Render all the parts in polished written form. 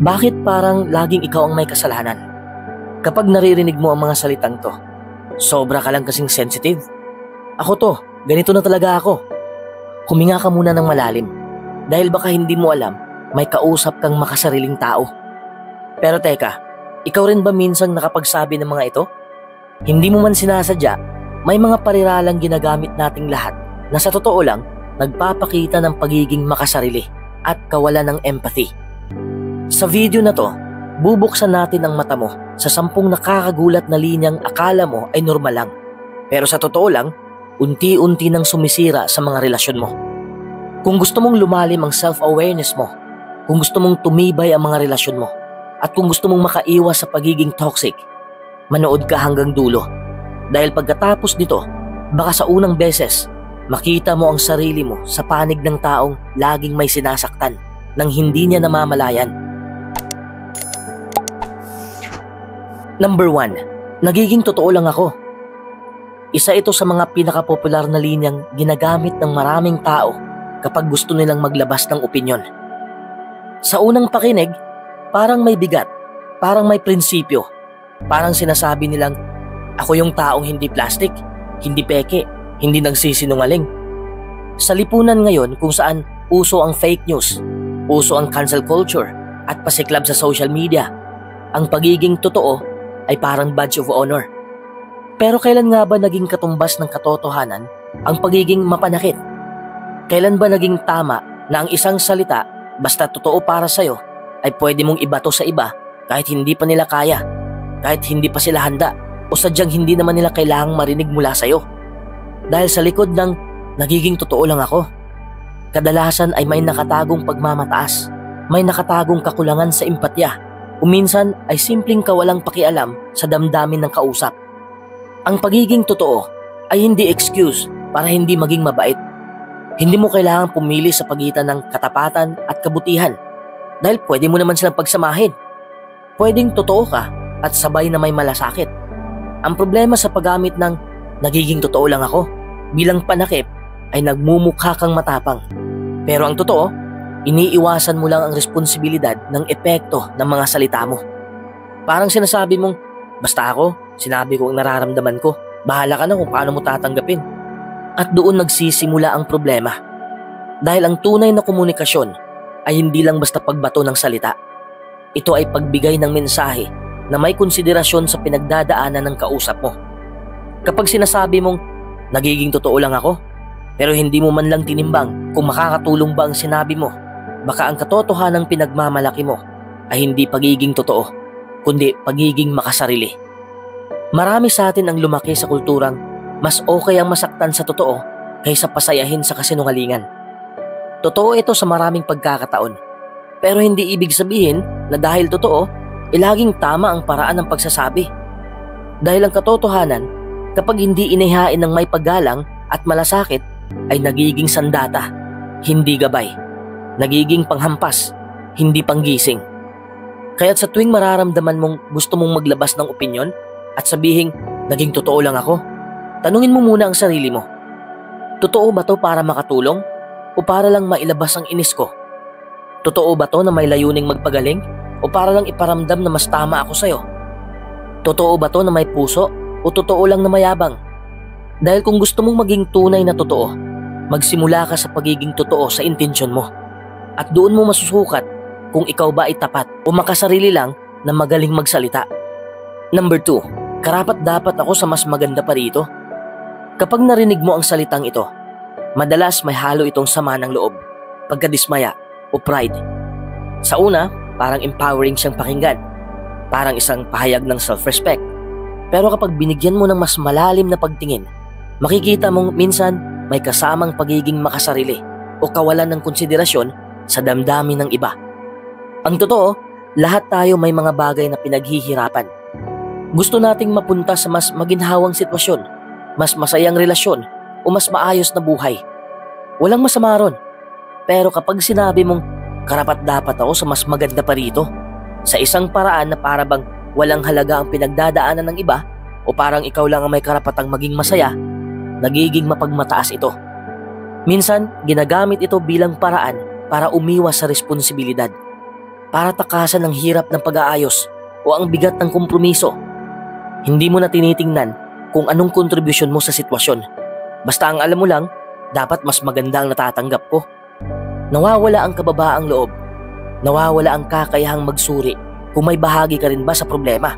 Bakit parang laging ikaw ang may kasalanan? Kapag naririnig mo ang mga salitang to, sobra ka lang kasing sensitive. Ako to, ganito na talaga ako. Huminga ka muna ng malalim dahil baka hindi mo alam may kausap kang makasariling tao. Pero teka, ikaw rin ba minsang nakapagsabi ng mga ito? Hindi mo man sinasadya, may mga pariralang ginagamit nating lahat na sa totoo lang nagpapakita ng pagiging makasarili at kawalan ng empathy. Sa video na to, bubuksan natin ang mata mo sa 10 nakakagulat na linyang akala mo ay normal lang. Pero sa totoo lang, unti-unti nang sumisira sa mga relasyon mo. Kung gusto mong lumalim ang self-awareness mo, kung gusto mong tumibay ang mga relasyon mo, at kung gusto mong makaiwas sa pagiging toxic, manood ka hanggang dulo. Dahil pagkatapos nito, baka sa unang beses, makita mo ang sarili mo sa panig ng taong laging may sinasaktan nang hindi niya namamalayan. Number 1, nagiging totoo lang ako. Isa ito sa mga pinakapopular na linyang ginagamit ng maraming tao kapag gusto nilang maglabas ng opinyon. Sa unang pakinig, parang may bigat, parang may prinsipyo, parang sinasabi nilang, ako yung taong hindi plastic, hindi peke, hindi nagsisinungaling. Sa lipunan ngayon kung saan uso ang fake news, uso ang cancel culture at pasiklab sa social media, ang pagiging totoo ay parang badge of honor. Pero kailan nga ba naging katumbas ng katotohanan ang pagiging mapanakit? Kailan ba naging tama na ang isang salita basta totoo para sa'yo ay pwede mong ibato sa iba kahit hindi pa nila kaya, kahit hindi pa sila handa o sadyang hindi naman nila kailangang marinig mula sa'yo? Dahil sa likod ng nagiging totoo lang ako, kadalasan ay may nakatagong pagmamataas, may nakatagong kakulangan sa empatya, o minsan ay simpleng kawalang pakialam sa damdamin ng kausap. Ang pagiging totoo ay hindi excuse para hindi maging mabait. Hindi mo kailangang pumili sa pagitan ng katapatan at kabutihan dahil pwede mo naman silang pagsamahin. Pwedeng totoo ka at sabay na may malasakit. Ang problema sa paggamit ng nagiging totoo lang ako bilang panakip ay nagmumukha kang matapang. Pero ang totoo, iniiwasan mo lang ang responsibilidad ng epekto ng mga salita mo. Parang sinasabi mong, basta ako, sinabi ko ang nararamdaman ko, bahala ka na kung paano mo tatanggapin. At doon nagsisimula ang problema. Dahil ang tunay na komunikasyon ay hindi lang basta pagbato ng salita. Ito ay pagbigay ng mensahe na may konsiderasyon sa pinagdadaanan ng kausap mo. Kapag sinasabi mong, nagiging totoo lang ako, pero hindi mo man lang tinimbang kung makakatulong ba ang sinabi mo, baka ang katotohanang pinagmamalaki mo ay hindi pagiging totoo, kundi pagiging makasarili. Marami sa atin ang lumaki sa kulturang mas okay ang masaktan sa totoo kaysa pasayahin sa kasinungalingan. Totoo ito sa maraming pagkakataon, pero hindi ibig sabihin na dahil totoo, laging tama ang paraan ng pagsasabi. Dahil ang katotohanan, kapag hindi inihain ng may paggalang at malasakit, ay nagiging sandata, hindi gabay. Nagiging panghampas, hindi panggising. Kaya't sa tuwing mararamdaman mong gusto mong maglabas ng opinyon at sabihing naging totoo lang ako, tanungin mo muna ang sarili mo. Totoo ba to para makatulong o para lang mailabas ang inis ko? Totoo ba to na may layuning magpagaling o para lang iparamdam na mas tama ako sa'yo? Totoo ba to na may puso o totoo lang na mayabang? Dahil kung gusto mong maging tunay na totoo, magsimula ka sa pagiging totoo sa intensyon mo. At doon mo masusukat kung ikaw ba ay tapat o makasarili lang na magaling magsalita. Number 2, karapat-dapat ako sa mas maganda pa rito. Kapag narinig mo ang salitang ito, madalas may halo itong sama ng loob, pagkadismaya o pride. Sa una, parang empowering siyang pakinggan, parang isang pahayag ng self-respect. Pero kapag binigyan mo ng mas malalim na pagtingin, makikita mong minsan may kasamang pagiging makasarili o kawalan ng konsiderasyon sa damdamin ng iba. Ang totoo, lahat tayo may mga bagay na pinaghihirapan. Gusto nating mapunta sa mas maginhawang sitwasyon, mas masayang relasyon o mas maayos na buhay. Walang masama ron. Pero kapag sinabi mong karapat-dapat ako sa mas maganda pa rito, sa isang paraan na para bang walang halaga ang pinagdadaanan ng iba o parang ikaw lang ang may karapatang maging masaya, nagiging mapagmataas ito. Minsan, ginagamit ito bilang paraan para umiwas sa responsibilidad. para takasan ang hirap ng pag-aayos o ang bigat ng kompromiso. Hindi mo na tinitingnan kung anong kontribusyon mo sa sitwasyon. Basta ang alam mo lang, dapat mas maganda ang natatanggap ko. Nawawala ang kababaang loob. Nawawala ang kakayahang magsuri kung may bahagi ka rin ba sa problema.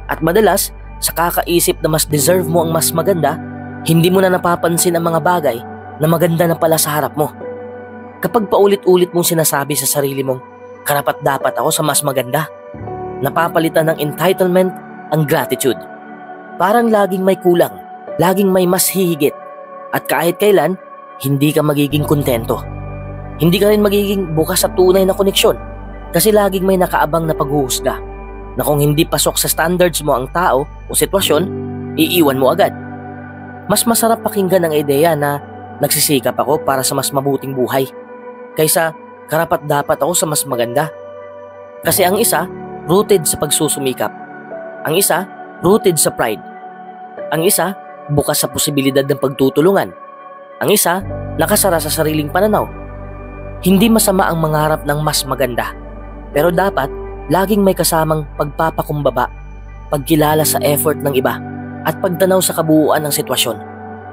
At madalas, sa kakaisip na mas deserve mo ang mas maganda, hindi mo na napapansin ang mga bagay na maganda na pala sa harap mo. Kapag paulit-ulit mong sinasabi sa sarili mong, karapat-dapat ako sa mas maganda, napapalitan ng entitlement ang gratitude. Parang laging may kulang, laging may mas hihigit, at kahit kailan, hindi ka magiging kontento. Hindi ka rin magiging bukas sa tunay na koneksyon kasi laging may nakaabang na paghuhusga na kung hindi pasok sa standards mo ang tao o sitwasyon, iiwan mo agad. Mas masarap pakinggan ang ideya na nagsisikap ako para sa mas mabuting buhay kaysa karapat-dapat ako sa mas maganda. Kasi ang isa, rooted sa pagsusumikap. Ang isa, rooted sa pride. Ang isa, bukas sa posibilidad ng pagtutulungan. Ang isa, nakasara sa sariling pananaw. Hindi masama ang mangarap ng mas maganda, pero dapat laging may kasamang pagpapakumbaba, pagkilala sa effort ng iba, at pagtanaw sa kabuuan ng sitwasyon.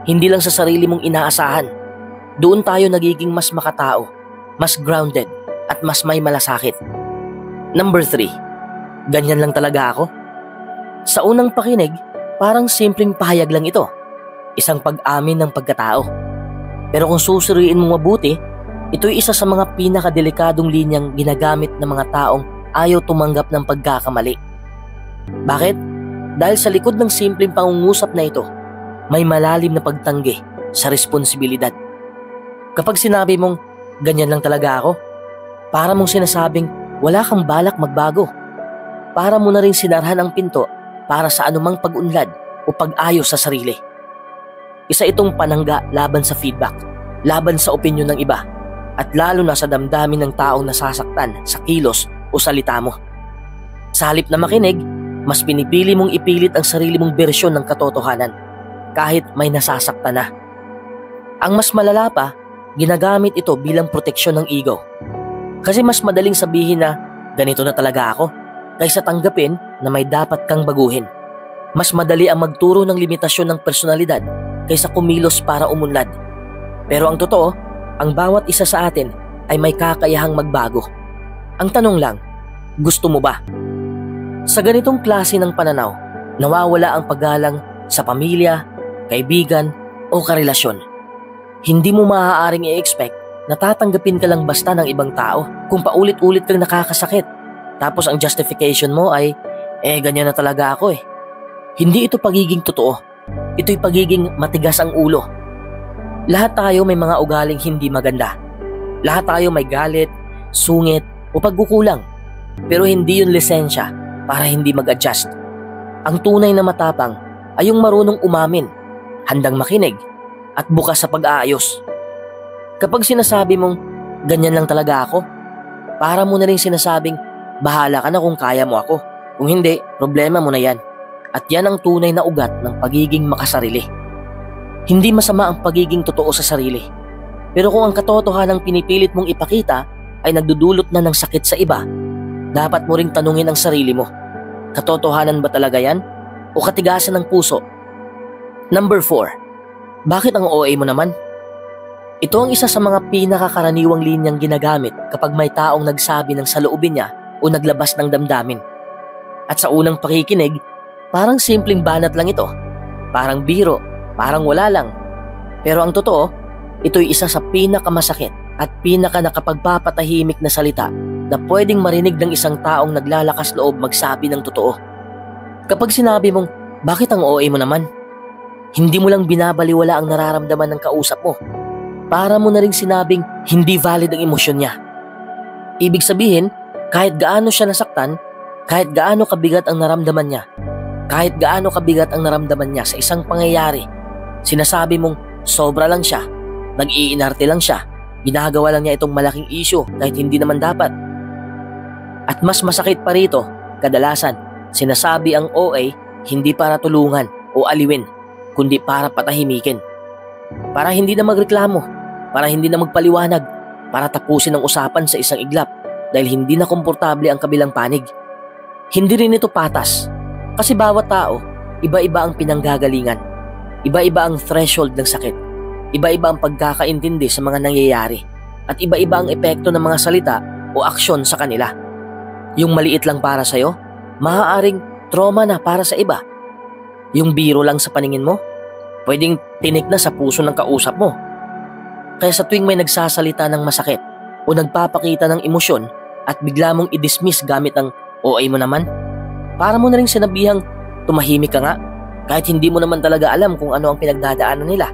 Hindi lang sa sarili mong inaasahan. Doon tayo nagiging mas makatao, mas grounded, at mas may malasakit. Number 3, ganyan lang talaga ako. Sa unang pakinig, parang simpleng pahayag lang ito. Isang pag-amin ng pagkatao. Pero kung susuriin mo mabuti, ito'y isa sa mga pinakadelikadong linyang ginagamit ng mga taong ayaw tumanggap ng pagkakamali. Bakit? Dahil sa likod ng simpleng pangungusap na ito, may malalim na pagtanggi sa responsibilidad. Kapag sinabi mong, ganyan lang talaga ako, para mong sinasabing wala kang balak magbago. Para mo na rin sinarhan ang pinto para sa anumang pag-unlad o pag-ayos sa sarili. Isa itong panangga laban sa feedback, laban sa opinyon ng iba, at lalo na sa damdamin ng taong nasasaktan sa kilos o salita mo. Sa halip na makinig, mas pinipili mong ipilit ang sarili mong bersyon ng katotohanan kahit may nasasaktan na. Ang mas malala pa, ginagamit ito bilang proteksyon ng ego. Kasi mas madaling sabihin na ganito na talaga ako kaysa tanggapin na may dapat kang baguhin. Mas madali ang magturo ng limitasyon ng personalidad kaysa kumilos para umunlad. Pero ang totoo, ang bawat isa sa atin ay may kakayahang magbago. Ang tanong lang, gusto mo ba? Sa ganitong klase ng pananaw, nawawala ang paggalang sa pamilya, kaibigan o karelasyon. Hindi mo maaaring i-expect na tatanggapin ka lang basta ng ibang tao kung paulit-ulit kang nakakasakit. Tapos ang justification mo ay, ganyan na talaga ako eh. Hindi ito pagiging totoo. Ito'y pagiging matigas ang ulo. Lahat tayo may mga ugaling hindi maganda. Lahat tayo may galit, sungit o pagkukulang. Pero hindi yun lisensya para hindi mag-adjust. Ang tunay na matapang ay yung marunong umamin, handang makinig, at bukas sa pag-aayos. Kapag sinasabi mong, ganyan lang talaga ako, para mo na rin sinasabing, bahala ka na kung kaya mo ako. Kung hindi, problema mo na yan. At yan ang tunay na ugat ng pagiging makasarili. Hindi masama ang pagiging totoo sa sarili. Pero kung ang katotohanang pinipilit mong ipakita ay nagdudulot na ng sakit sa iba, dapat mo ring tanungin ang sarili mo. Katotohanan ba talaga yan? O katigasan ng puso? Number 4. Bakit ang OA mo naman? Ito ang isa sa mga pinakakaraniwang linyang ginagamit kapag may taong nagsabi ng saloobin niya o naglabas ng damdamin. At sa unang pakikinig, parang simpleng banat lang ito. Parang biro, parang wala lang. Pero ang totoo, ito'y isa sa pinakamasakit at nakapagpapatahimik na salita na pwedeng marinig ng isang taong naglalakas loob magsabi ng totoo. Kapag sinabi mong, bakit ang OA mo naman? Hindi mo lang binabaliwala ang nararamdaman ng kausap mo. Para mo na ring sinabing hindi valid ang emosyon niya. Ibig sabihin, kahit gaano siya nasaktan, kahit gaano kabigat ang naramdaman niya sa isang pangyayari, sinasabi mong sobra lang siya, nag-iinarte lang siya, ginagawa lang niya itong malaking issue kahit hindi naman dapat. At mas masakit pa rito, kadalasan, sinasabi ang OA hindi para tulungan o aliwin, kundi para patahimikin. Para hindi na magreklamo, para hindi na magpaliwanag, para tapusin ang usapan sa isang iglap. dahil hindi na komportable ang kabilang panig. Hindi rin ito patas kasi bawat tao, iba-iba ang pinanggagalingan, iba-iba ang threshold ng sakit, iba-iba ang pagkakaintindi sa mga nangyayari, at iba-iba ang epekto ng mga salita o aksyon sa kanila. Yung maliit lang para sa'yo, maaaring trauma na para sa iba. Yung biro lang sa paningin mo, pwedeng tinik na sa puso ng kausap mo. Kaya sa tuwing may nagsasalita ng masakit o nagpapakita ng emosyon at bigla mong i-dismiss gamit ang OA mo naman, para mo na rin sinabihang tumahimik ka nga kahit hindi mo naman talaga alam kung ano ang pinagdadaanan nila.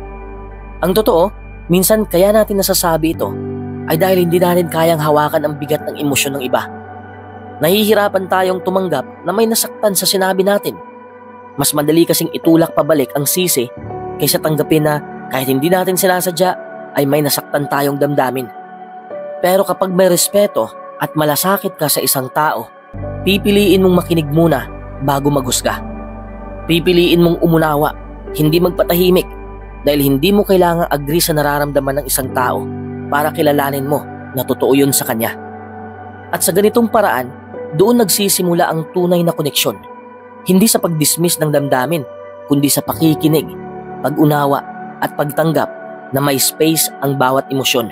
Ang totoo, minsan kaya natin nasasabi ito ay dahil hindi natin kayang hawakan ang bigat ng emosyon ng iba. Nahihirapan tayong tumanggap na may nasaktan sa sinabi natin. Mas madali kasing itulak pabalik ang sisi kaysa tanggapin na kahit hindi natin sinasadya ay may nasaktan tayong damdamin. Pero kapag may respeto at malasakit ka sa isang tao, pipiliin mong makinig muna bago maghusga. Pipiliin mong umunawa, hindi magpatahimik, dahil hindi mo kailangang agree sa nararamdaman ng isang tao para kilalanin mo na totoo yun sa kanya. At sa ganitong paraan, doon nagsisimula ang tunay na koneksyon. Hindi sa pag-dismiss ng damdamin, kundi sa pakikinig, pag-unawa at pagtanggap na may space ang bawat emosyon.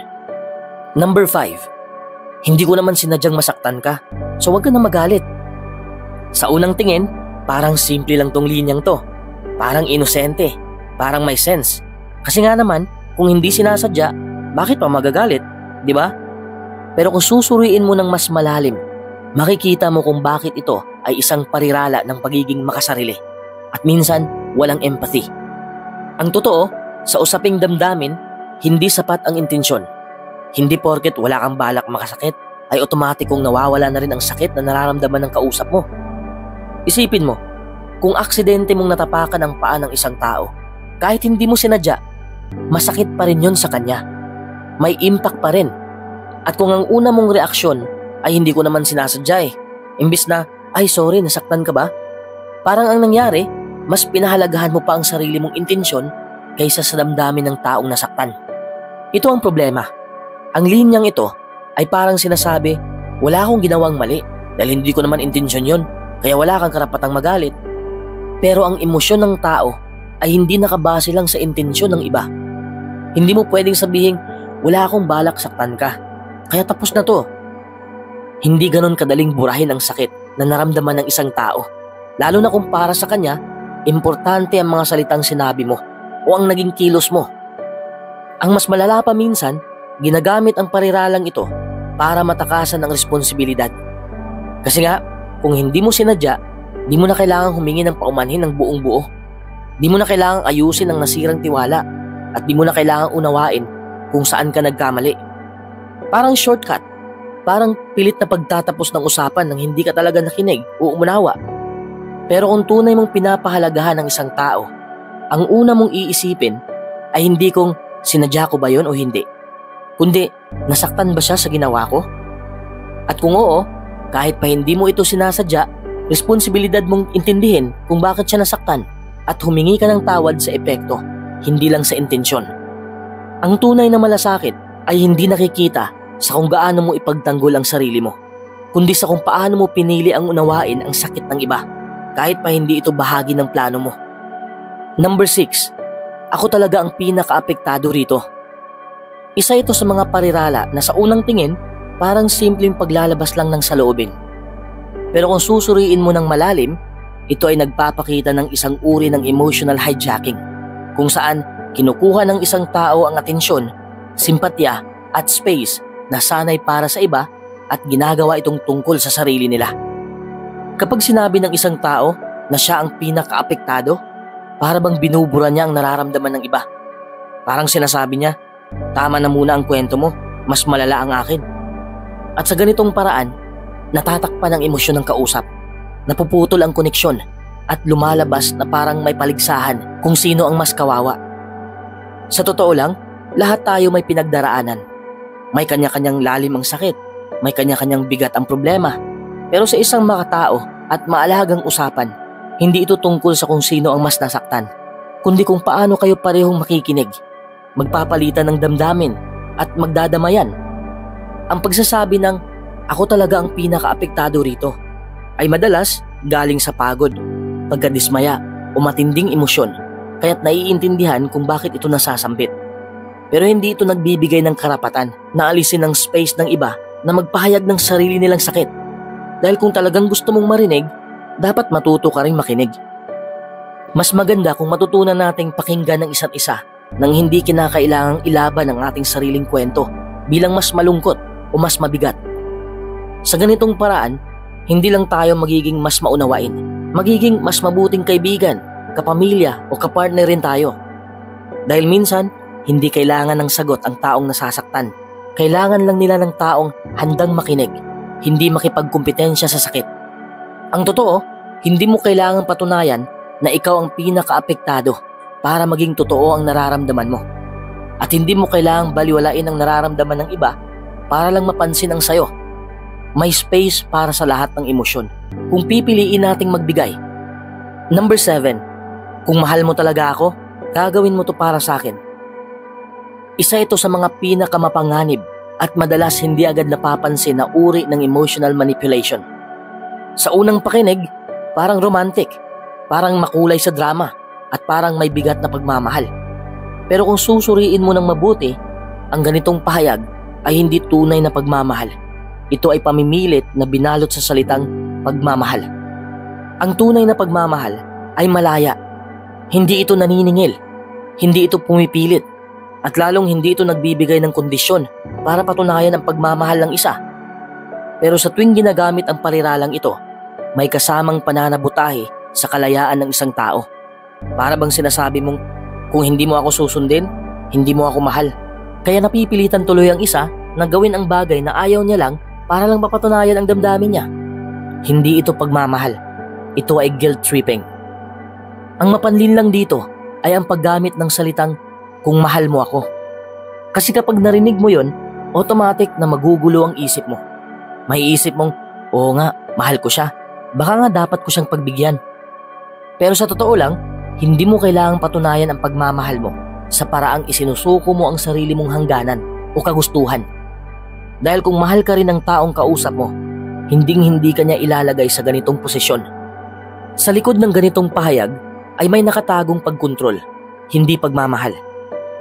Number 5. Hindi ko naman sinadyang masaktan ka, so huwag ka na magalit. Sa unang tingin, parang simple lang tong linyang to. Parang inosente, parang may sense. Kasi nga naman, kung hindi sinasadya, bakit pa magagalit, di ba? Pero kung susuriin mo ng mas malalim, makikita mo kung bakit ito ay isang parirala ng pagiging makasarili at minsan walang empathy. Ang totoo, sa usaping damdamin, hindi sapat ang intensyon. Hindi porket wala kang balak makasakit ay otomatikong nawawala na rin ang sakit na nararamdaman ng kausap mo. Isipin mo, kung aksidente mong natapakan ang paa ng isang tao, kahit hindi mo sinadya, masakit pa rin yun sa kanya. May impact pa rin. At kung ang una mong reaksyon ay hindi ko naman sinasadya imbis na, ay sorry, nasaktan ka ba? Parang ang nangyari, mas pinahalagahan mo pa ang sarili mong intensyon kaysa sa damdamin ng taong nasaktan. Ito ang problema. Ang linyang ito ay parang sinasabi, wala akong ginawang mali dahil hindi ko naman intensyon yun, kaya wala kang karapatang magalit. Pero ang emosyon ng tao ay hindi nakabase lang sa intensyon ng iba. Hindi mo pwedeng sabihin, wala akong balak saktan ka, kaya tapos na to. Hindi ganon kadaling burahin ang sakit na naramdaman ng isang tao, lalo na kung para sa kanya, importante ang mga salitang sinabi mo o ang naging kilos mo. Ang mas malala pa minsan, ginagamit ang pariralang ito para matakasan ang responsibilidad. Kasi nga, kung hindi mo sinadya, di mo na kailangang humingi ng paumanhin ng buong buo. Di mo na kailangang ayusin ang nasirang tiwala at di mo na kailangang unawain kung saan ka nagkamali. Parang shortcut, parang pilit na pagtatapos ng usapan nang hindi ka talaga nakinig o umunawa. Pero kung tunay mong pinapahalagahan ng isang tao, ang una mong iisipin ay hindi kung sinadya ko ba yun o hindi, kundi nasaktan ba siya sa ginawa ko? At kung oo, kahit pa hindi mo ito sinasadya, responsibilidad mong intindihin kung bakit siya nasaktan at humingi ka ng tawad sa epekto, hindi lang sa intensyon. Ang tunay na malasakit ay hindi nakikita sa kung gaano mo ipagtanggol ang sarili mo, kundi sa kung paano mo pinili ang unawain ang sakit ng iba, kahit pa hindi ito bahagi ng plano mo. Number 6. Ako talaga ang pinaka-apektado rito. Isa ito sa mga parirala na sa unang tingin, parang simpleng paglalabas lang ng saloobin. Pero kung susuriin mo ng malalim, ito ay nagpapakita ng isang uri ng emotional hijacking, kung saan kinukuha ng isang tao ang atensyon, simpatya at space na sanay para sa iba at ginagawa itong tungkol sa sarili nila. Kapag sinabi ng isang tao na siya ang pinaka-apektado, para bang binubura niya ang nararamdaman ng iba. Parang sinasabi niya, tama na muna ang kwento mo, mas malala ang akin. At sa ganitong paraan, natatakpan ang emosyon ng kausap, napuputol ang koneksyon at lumalabas na parang may paligsahan kung sino ang mas kawawa. Sa totoo lang, lahat tayo may pinagdaraanan. May kanya-kanyang lalim ang sakit, may kanya-kanyang bigat ang problema. Pero sa isang makatao at maalagang usapan, hindi ito tungkol sa kung sino ang mas nasaktan, kundi kung paano kayo parehong makikinig, magpapalitan ng damdamin at magdadamayan. Ang pagsasabi ng ako talaga ang pinaka-apektado rito. Ay madalas galing sa pagod, pagkadismaya o matinding emosyon, kaya't naiintindihan kung bakit ito nasasambit. Pero hindi ito nagbibigay ng karapatan na alisin ang space ng iba na magpahayag ng sarili nilang sakit. Dahil kung talagang gusto mong marinig, dapat matuto ka rin makinig. Mas maganda kung matutunan nating pakinggan ng isa't isa nang hindi kinakailangang ilaban ang ating sariling kwento bilang mas malungkot o mas mabigat. Sa ganitong paraan, hindi lang tayo magiging mas maunawain, magiging mas mabuting kaibigan, kapamilya o kapartner rin tayo. Dahil minsan, hindi kailangan ng sagot ang taong nasasaktan. Kailangan lang nila ng taong handang makinig, hindi makipagkumpetensya sa sakit. Ang totoo, hindi mo kailangang patunayan na ikaw ang pinaka-apektado para maging totoo ang nararamdaman mo. At hindi mo kailangang baliwalain ang nararamdaman ng iba para lang mapansin ang sayo. May space para sa lahat ng emosyon kung pipiliin nating magbigay. Number 7, kung mahal mo talaga ako, gagawin mo to para sa akin. Isa ito sa mga pinakamapanganib at madalas hindi agad napapansin na uri ng emotional manipulation. Sa unang pakinig, parang romantic, parang makulay sa drama, at parang may bigat na pagmamahal. Pero kung susuriin mo ng mabuti, ang ganitong pahayag ay hindi tunay na pagmamahal. Ito ay pamimilit na binalot sa salitang pagmamahal. Ang tunay na pagmamahal ay malaya. Hindi ito naniningil, hindi ito pumipilit, at lalong hindi ito nagbibigay ng kondisyon para patunayan ang pagmamahal ng isa. Pero sa tuwing ginagamit ang pariralang ito, may kasamang pananabutahe sa kalayaan ng isang tao. Para bang sinasabi mong, kung hindi mo ako susundin, hindi mo ako mahal. Kaya napipilitan tuloy ang isa na gawin ang bagay na ayaw niya lang para lang mapatunayan ang damdamin niya. Hindi ito pagmamahal. Ito ay guilt tripping. Ang mapanlin lang dito ay ang paggamit ng salitang kung mahal mo ako. Kasi kapag narinig mo yon, automatic na magugulo ang isip mo. May isip mong, oo nga, mahal ko siya. Baka nga dapat ko siyang pagbigyan. Pero sa totoo lang, hindi mo kailangang patunayan ang pagmamahal mo sa paraang isinusuko mo ang sarili mong hangganan o kagustuhan. Dahil kung mahal ka rin ng taong kausap mo, hinding-hindi ka niya ilalagay sa ganitong posisyon. Sa likod ng ganitong pahayag ay may nakatagong pagkontrol, hindi pagmamahal.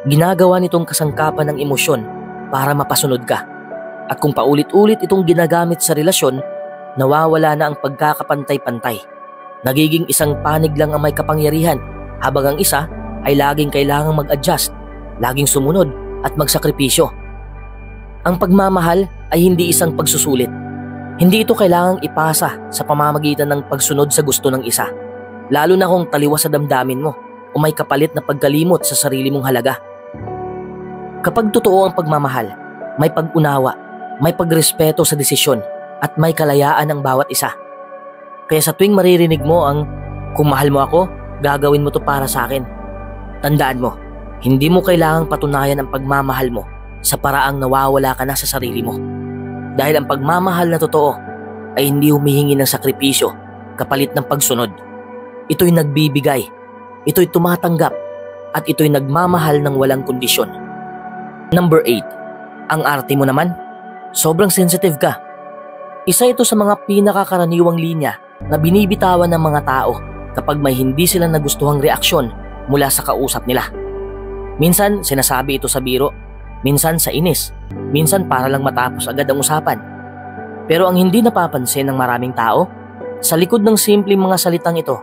Ginagawa nitong kasangkapan ng emosyon para mapasunod ka. At kung paulit-ulit itong ginagamit sa relasyon, nawawala na ang pagkakapantay-pantay. Nagiging isang panig lang ang may kapangyarihan, habang ang isa ay laging kailangang mag-adjust, laging sumunod at magsakripisyo. Ang pagmamahal ay hindi isang pagsusulit. Hindi ito kailangang ipasa sa pamamagitan ng pagsunod sa gusto ng isa, lalo na kung taliwas sa damdamin mo o may kapalit na pagkalimot sa sarili mong halaga. Kapag totoo ang pagmamahal, may pag-unawa, may pagrespeto sa desisyon at may kalayaan ang bawat isa. Kaya sa tuwing maririnig mo ang kung mahal mo ako, gagawin mo to para sa akin. Tandaan mo, hindi mo kailangang patunayan ang pagmamahal mo sa paraang nawawala ka na sa sarili mo. Dahil ang pagmamahal na totoo ay hindi humihingi ng sakripisyo kapalit ng pagsunod. Ito'y nagbibigay, ito'y tumatanggap, at ito'y nagmamahal ng walang kondisyon. Number 8, ang arte mo naman, sobrang sensitive ka. Isa ito sa mga pinakakaraniwang linya na binibitawan ng mga tao kapag may hindi sila nagustuhang reaksyon mula sa kausap nila. Minsan sinasabi ito sa biro, minsan sa inis, minsan para lang matapos agad ang usapan. Pero ang hindi napapansin ng maraming tao, sa likod ng simpleng mga salitang ito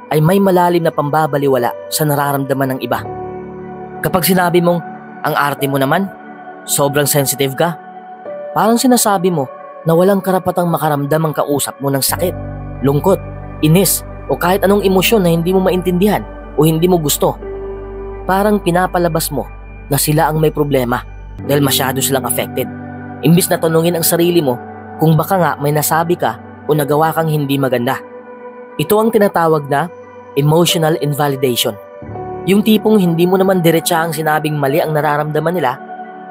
ay may malalim na pambabaliwala sa nararamdaman ng iba. Kapag sinabi mong, ang arte mo naman, sobrang sensitive ka, parang sinasabi mo na walang karapatang makaramdam ang kausap mo ng sakit, lungkot, inis o kahit anong emosyon na hindi mo maintindihan o hindi mo gusto. Parang pinapalabas mo na sila ang may problema dahil masyado silang affected. Imbis na tanungin ang sarili mo kung baka nga may nasabi ka o nagawa kang hindi maganda. Ito ang tinatawag na emotional invalidation. Yung tipong hindi mo naman diretsahang sinabing mali ang nararamdaman nila,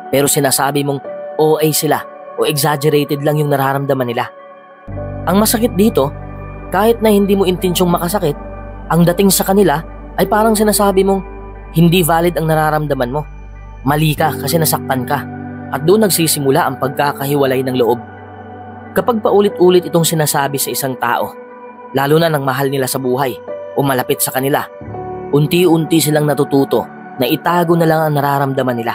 pero sinasabi mong OA sila o exaggerated lang yung nararamdaman nila. Ang masakit dito, kahit na hindi mo intensyong makasakit, ang dating sa kanila ay parang sinasabi mong hindi valid ang nararamdaman mo. Mali ka kasi nasaktan ka, at doon nagsisimula ang pagkakahiwalay ng loob. Kapag paulit-ulit itong sinasabi sa isang tao, lalo na ng mahal nila sa buhay o malapit sa kanila, unti-unti silang natututo na itago na lang ang nararamdaman nila.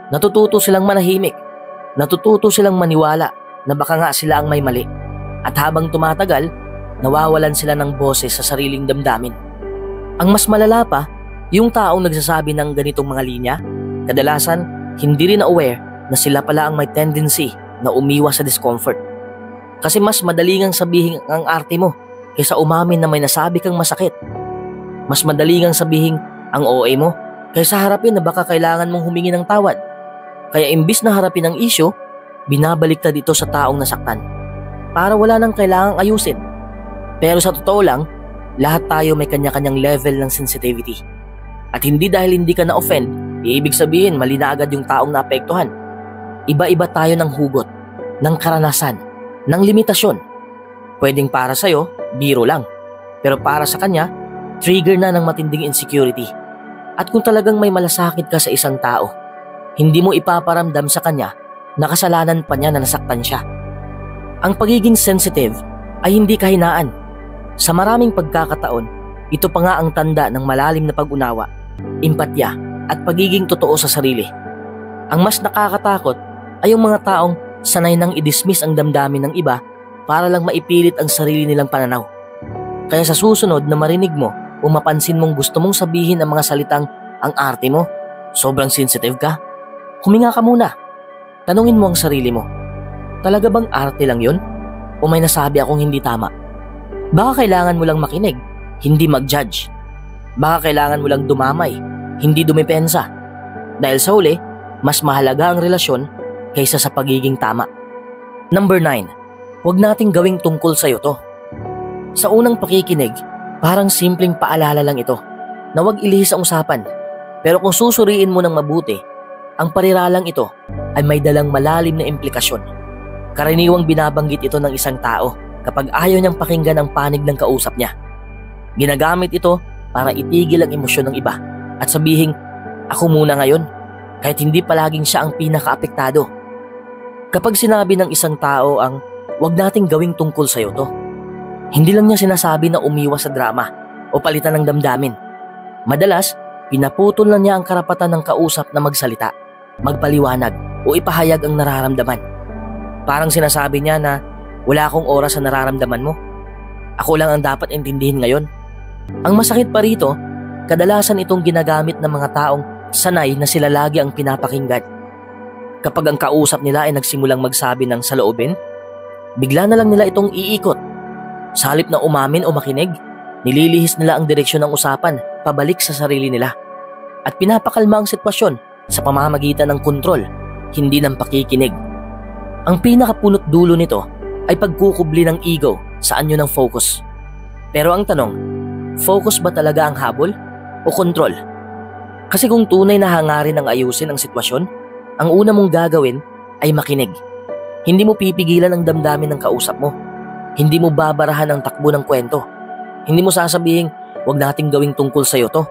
Natututo silang manahimik, natututo silang maniwala na baka nga sila ang may mali. At habang tumatagal, nawawalan sila ng boses sa sariling damdamin. Ang mas malala pa, yung taong nagsasabi ng ganitong mga linya, kadalasan hindi rin aware na sila pala ang may tendency na umiwas sa discomfort. Kasi mas madali ngang sabihin ang arte mo kaysa umamin na may nasabi kang masakit. Mas madali ngang sabihin ang OA mo kaysa harapin na baka kailangan mong humingi ng tawad. Kaya imbis na harapin ang issue, binabaliktad dito sa taong nasaktan para wala nang kailangang ayusin. Pero sa totoo lang, lahat tayo may kanya-kanyang level ng sensitivity. At hindi dahil hindi ka na-offend, ibig sabihin mali na agad yung taong naapektuhan. Iba-iba tayo ng hugot, ng karanasan, ng limitasyon. Pwedeng para sa'yo, biro lang. Pero para sa kanya, trigger na ng matinding insecurity. At kung talagang may malasakit ka sa isang tao, hindi mo ipaparamdam sa kanya na kasalanan pa niya na nasaktan siya. Ang pagiging sensitive ay hindi kahinaan. Sa maraming pagkakataon, ito pa nga ang tanda ng malalim na pag-unawa, empatya at pagiging totoo sa sarili. Ang mas nakakatakot ay yung mga taong sanay nang i-dismiss ang damdamin ng iba para lang maipilit ang sarili nilang pananaw. Kaya sa susunod na marinig mo o mapansin mong gusto mong sabihin ang mga salitang ang arte mo, sobrang sensitive ka, huminga ka muna. Tanungin mo ang sarili mo, talaga bang arte lang yun? O may nasabi akong hindi tama? Baka kailangan mo lang makinig, hindi mag-judge. Baka kailangan mo lang dumamay, hindi dumipensa. Dahil sa huli, mas mahalaga ang relasyon kaysa sa pagiging tama. Number 9, huwag nating gawing tungkol sa'yo to. Sa unang pakikinig, parang simpleng paalala lang ito na huwag ilihis ang usapan. Pero kung susuriin mo ng mabuti, ang pariralang ito ay may dalang malalim na implikasyon. Karaniwang binabanggit ito ng isang tao kapag ayaw niyang pakinggan ang panig ng kausap niya. Ginagamit ito para itigil ang emosyon ng iba at sabihin, ako muna ngayon, kahit hindi palaging siya ang pinakaapektado. Kapag sinabi ng isang tao ang huwag nating gawing tungkol sa'yo to, hindi lang niya sinasabi na umiwas sa drama o palitan ng damdamin. Madalas, pinaputol na niya ang karapatan ng kausap na magsalita, magpaliwanag o ipahayag ang nararamdaman. Parang sinasabi niya na wala akong oras sa nararamdaman mo. Ako lang ang dapat intindihin ngayon. Ang masakit pa rito, kadalasan itong ginagamit ng mga taong sanay na sila lagi ang pinapakinggan. Kapag ang kausap nila ay nagsimulang magsabi ng saloobin, bigla na lang nila itong iikot. Sa halip na umamin o makinig, nililihis nila ang direksyon ng usapan pabalik sa sarili nila. At pinapakalma ang sitwasyon sa pamamagitan ng kontrol, hindi ng pakikinig. Ang pinakapunot dulo nito ay pagkukubli ng ego sa anyo ng focus. Pero ang tanong, focus ba talaga ang habol o kontrol? Kasi kung tunay na hangarin ang ayusin ang sitwasyon, ang una mong gagawin ay makinig. Hindi mo pipigilan ang damdamin ng kausap mo. Hindi mo babarahan ang takbo ng kwento. Hindi mo sasabihin, huwag nating gawing tungkol sa'yo to.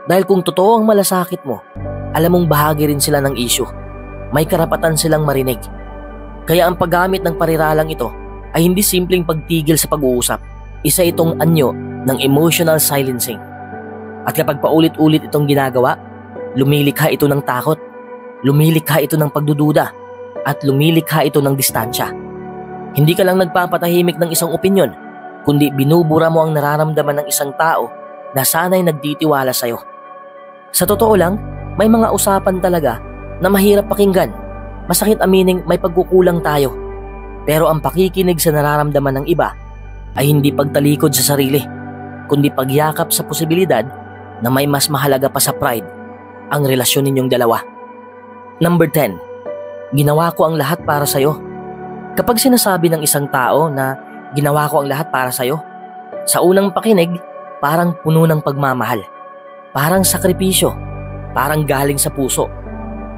Dahil kung totoo ang malasakit mo, alam mong bahagi rin sila ng issue. May karapatan silang marinig. Kaya ang paggamit ng pariralang ito ay hindi simpleng pagtigil sa pag-uusap. Isa itong anyo ng emotional silencing. At kapag paulit-ulit itong ginagawa, lumilikha ito ng takot, lumilikha ito ng pagdududa, at lumilikha ito ng distansya. Hindi ka lang nagpapatahimik ng isang opinyon, kundi binubura mo ang nararamdaman ng isang tao na sana'y nagtitiwala sa'yo. Sa totoo lang, may mga usapan talaga na mahirap pakinggan. Masakit amining may pagkukulang tayo. Pero ang pakikinig sa nararamdaman ng iba ay hindi pagtalikod sa sarili, kundi pagyakap sa posibilidad na may mas mahalaga pa sa pride, ang relasyon ninyong dalawa. Number 10, ginawa ko ang lahat para sa'yo. Kapag sinasabi ng isang tao na ginawa ko ang lahat para sa'yo, sa unang pakinig, parang puno ng pagmamahal. Parang sakripisyo, parang galing sa puso.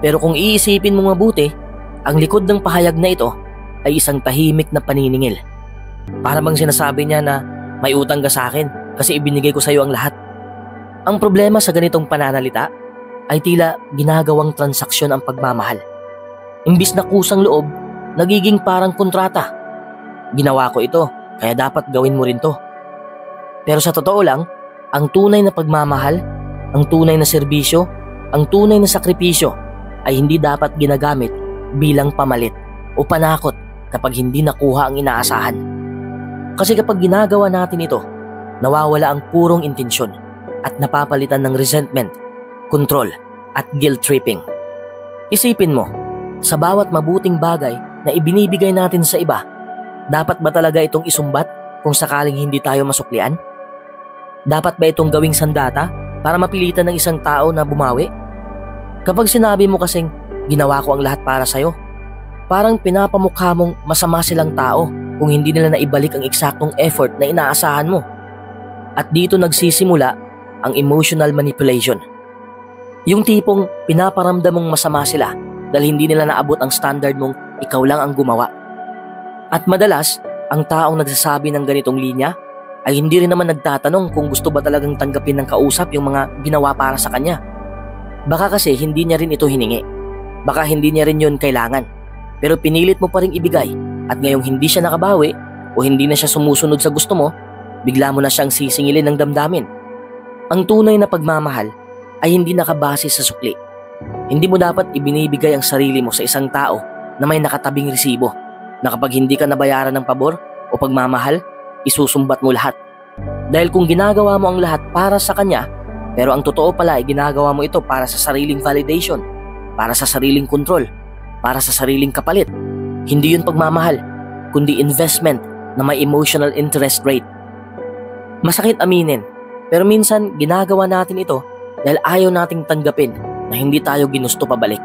Pero kung iisipin mo mabuti, ang likod ng pahayag na ito ay isang tahimik na paniningil. Para bang sinasabi niya na may utang ka sa akin kasi ibinigay ko sa iyo ang lahat. Ang problema sa ganitong pananalita ay tila ginagawang transaksyon ang pagmamahal. Imbis na kusang loob, nagiging parang kontrata. Ginawa ko ito, kaya dapat gawin mo rin to. Pero sa totoo lang, ang tunay na pagmamahal, ang tunay na serbisyo, ang tunay na sakripisyo ay hindi dapat ginagamit bilang pamalit o panakot kapag hindi nakuha ang inaasahan. Kasi kapag ginagawa natin ito, nawawala ang purong intensyon at napapalitan ng resentment, control at guilt tripping. Isipin mo, sa bawat mabuting bagay na ibinibigay natin sa iba, dapat ba talaga itong isumbat kung sakaling hindi tayo masuklian? Dapat ba itong gawing sandata para mapilitan ng isang tao na bumawi? Kapag sinabi mo kasing ginawa ko ang lahat para sa'yo, parang pinapamukha mong masama silang tao kung hindi nila naibalik ang eksaktong effort na inaasahan mo. At dito nagsisimula ang emotional manipulation. Yung tipong pinaparamdam mong masama sila dahil hindi nila naabot ang standard mong ikaw lang ang gumawa. At madalas, ang taong nagsasabi ng ganitong linya ay hindi rin naman nagtatanong kung gusto ba talagang tanggapin ng kausap yung mga ginawa para sa kanya. Baka kasi hindi niya rin ito hiningi. Baka hindi niya rin yun kailangan. Pero pinilit mo pa rin ibigay at ngayong hindi siya nakabawi o hindi na siya sumusunod sa gusto mo, bigla mo na siyang sisingilin ng damdamin. Ang tunay na pagmamahal ay hindi nakabase sa sukli. Hindi mo dapat ibinibigay ang sarili mo sa isang tao na may nakatabing resibo na kapag hindi ka nabayaran ng pabor o pagmamahal, isusumbat mo lahat. Dahil kung ginagawa mo ang lahat para sa kanya, pero ang totoo pala ay ginagawa mo ito para sa sariling validation, para sa sariling kontrol, para sa sariling kapalit, hindi yun pagmamahal, kundi investment na may emotional interest rate. Masakit aminin, pero minsan ginagawa natin ito dahil ayaw nating tanggapin na hindi tayo ginusto pabalik.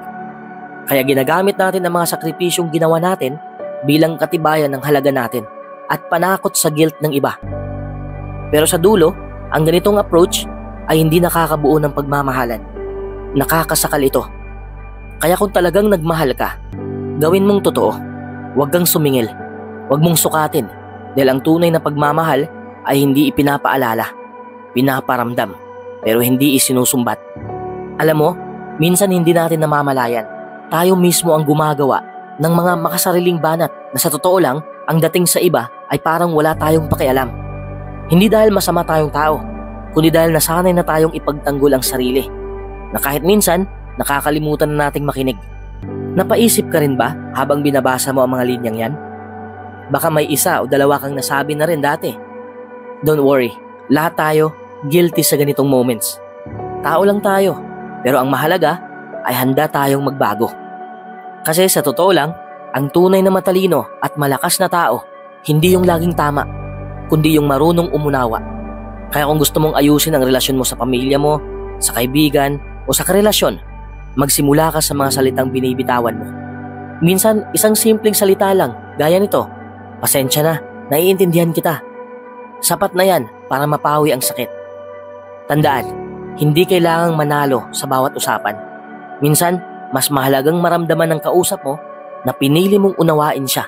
Kaya ginagamit natin ang mga sakripisyong ginawa natin bilang katibayan ng halaga natin at panakot sa guilt ng iba. Pero sa dulo, ang ganitong approach ay hindi nakakabuo ng pagmamahalan. Nakakasakal ito. Kaya kung talagang nagmahal ka, gawin mong totoo. Huwag kang sumingil. Huwag mong sukatin dahil ang tunay na pagmamahal ay hindi ipinapaalala, pinaparamdam, pero hindi isinusumbat. Alam mo, minsan hindi natin namamalayan. Tayo mismo ang gumagawa ng mga makasariling banat na sa totoo lang, ang dating sa iba ay parang wala tayong pakialam. Hindi dahil masama tayong tao, kundi dahil nasanay na tayong ipagtanggol ang sarili, na kahit minsan, nakakalimutan na nating makinig. Napaisip ka rin ba habang binabasa mo ang mga linyang yan? Baka may isa o dalawa kang nasabi na rin dati. Don't worry, lahat tayo guilty sa ganitong moments. Tao lang tayo, pero ang mahalaga ay handa tayong magbago. Kasi sa totoo lang, ang tunay na matalino at malakas na tao, hindi yung laging tama, kundi yung marunong umunawa. Kaya kung gusto mong ayusin ang relasyon mo sa pamilya mo, sa kaibigan, o sa karelasyon, magsimula ka sa mga salitang binibitawan mo. Minsan, isang simpleng salita lang, gaya nito, pasensya na, naiintindihan kita. Sapat na yan para mapawi ang sakit. Tandaan, hindi kailangang manalo sa bawat usapan. Minsan, mas mahalagang maramdaman ng kausap mo na pinili mong unawain siya